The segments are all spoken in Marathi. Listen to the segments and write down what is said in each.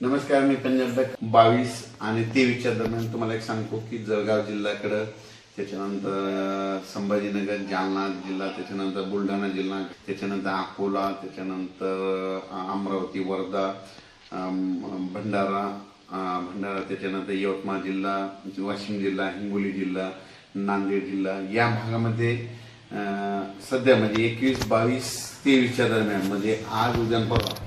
नमस्कार, मी पंजाब 22 आणि 23च्या दरम्यान तुम्हाला एक सांगतो की जळगाव जिल्ह्याकडे, त्याच्यानंतर संभाजीनगर, जालना जिल्हा, त्याच्यानंतर बुलढाणा जिल्हा, त्याच्यानंतर अकोला, त्याच्यानंतर अमरावती, वर्धा, भंडारा, त्याच्यानंतर यवतमाळ जिल्हा, वाशिम जिल्हा, हिंगोली जिल्हा, नांदेड जिल्हा या भागामध्ये सध्या म्हणजे 21, 22, 23च्या दरम्यान म्हणजे आज उद्या परवा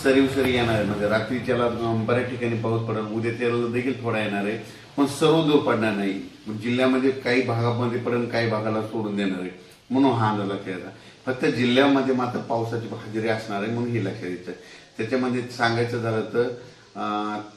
सरी येणार आहे. म्हणजे रात्रीच्याला बऱ्याच ठिकाणी पाऊस पडेल, उद्या त्याला देखील थोडा येणार आहे, पण सर्वदूर पडणार नाही. जिल्ह्यामध्ये काही भागामध्ये पडेल, काही भागाला सोडून देणार आहे, म्हणून हा अंदाज लक्षात येतात. फक्त जिल्ह्यामध्ये मात्र पावसाची हजेरी असणार आहे, म्हणून हे लक्षात येतं. त्याच्यामध्ये सांगायचं झालं तर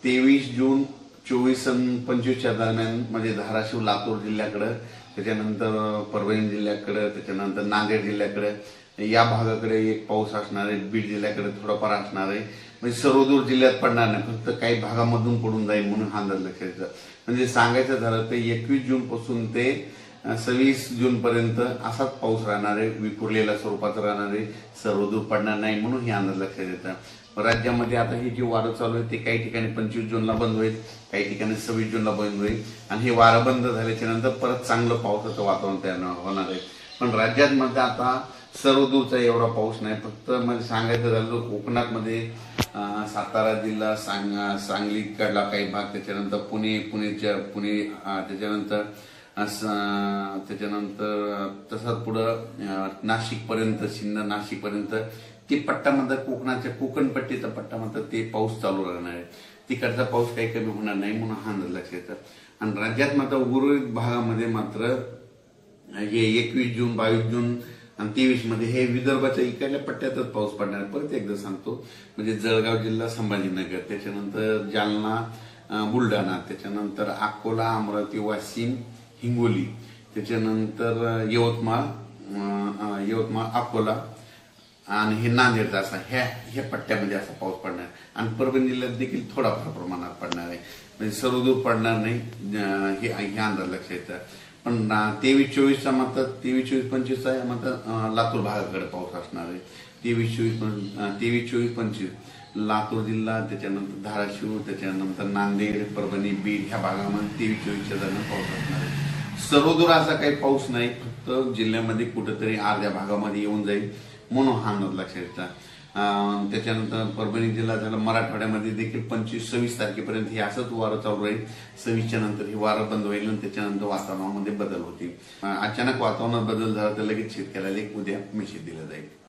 23 जून 24 आणि 25च्या दरम्यान म्हणजे धाराशिव, लातूर जिल्ह्याकडे, त्याच्यानंतर परभणी जिल्ह्याकडे, त्याच्यानंतर नांदेड जिल्ह्याकडे या भागाकडे एक पाऊस असणार आहे. बीड जिल्ह्याकडे थोडाफार असणार आहे. म्हणजे सर्वदूर जिल्ह्यात पडणार नाही, फक्त काही भागामधून पडून जाईल, म्हणून हा अंदाज लक्षात येतं. म्हणजे सांगायचं झालं तर 21 जून पासून ते 26 जून पर्यंत असाच पाऊस राहणार आहे, विखुरलेल्या स्वरूपाचा राहणार आहे, सर्वदूर पडणार नाही, म्हणून हे अंदाज लक्षात येतं. राज्यामध्ये आता हे जे वारं चालू आहे ते काही ठिकाणी 25 जूनला बंद होईल, काही ठिकाणी 26 जूनला बंद होईल, आणि हे वारं बंद झाल्याच्या नंतर परत चांगलं पावसाचं वातावरण तयार होणार आहे. पण राज्यात मध्ये आता सर्वदूरचा एवढा पाऊस नाही. फक्त म्हणजे सांगायचं झालं तर कोकणात मध्ये सातारा जिल्हा, सांगलीकडला काही भाग, त्याच्यानंतर पुणे, त्याच्यानंतर तसाच पुढं नाशिक पर्यंत, सिन्नर, नाशिक पर्यंत ते पट्ट्यामध्ये कोकणाच्या कोकणपट्टीचा पट्ट्यामध्ये ते पाऊस चालू राहणार आहे. तिकडचा पाऊस काही कमी होणार नाही, म्हणून हा अंदाज लक्षात येतं. आणि राज्यात मात्र उर्वरित भागामध्ये मात्र हे 21 जून, 22 जून आणि 23 मध्ये हे विदर्भाच्या इकडल्या पट्ट्यातच पाऊस पडणार आहे. परत एकदा सांगतो, म्हणजे जळगाव जिल्हा, संभाजीनगर, त्याच्यानंतर जालना, बुलढाणा, त्याच्यानंतर अकोला, अमरावती, वाशिम, हिंगोली, त्याच्यानंतर यवतमाळ, अकोला आणि हे नांदेडचा असा ह्या पट्ट्यामध्ये असा पाऊस पडणार आहे. आणि परभणी जिल्ह्यात देखील थोडाफार प्रमाणात पडणार आहे, म्हणजे सर्वदूर पडणार नाही, हे अंदाज लक्षात येतं. पण 23, 24चा मात्र 23, 24, 25चा मात्र लातूर भागाकडे पाऊस असणार आहे. 23, 24, 25 लातूर जिल्हा, त्याच्यानंतर धाराशिव, त्याच्यानंतर नांदेड, परभणी, बीड ह्या भागामध्ये 23, 24च्या दरम्यान पाऊस असणार आहे. सर्वदूर असा काही पाऊस नाही, फक्त जिल्ह्यामध्ये कुठेतरी अर्ध्या भागामध्ये येऊन जाईल, म्हणून हा अंदाज लक्षात येतात. त्याच्यानंतर परभणी जिल्हा झाला, मराठवाड्यामध्ये देखील 25, 26 तारखेपर्यंत हे असंच वारं चालू राहील. 26च्या नंतर हे वारं बंद होईल आणि त्याच्यानंतर वातावरणामध्ये बदल होतील. अचानक वातावरणात बदल झाला तर लगेच शेतकऱ्याला एक उद्या मेसेज दिला जाईल.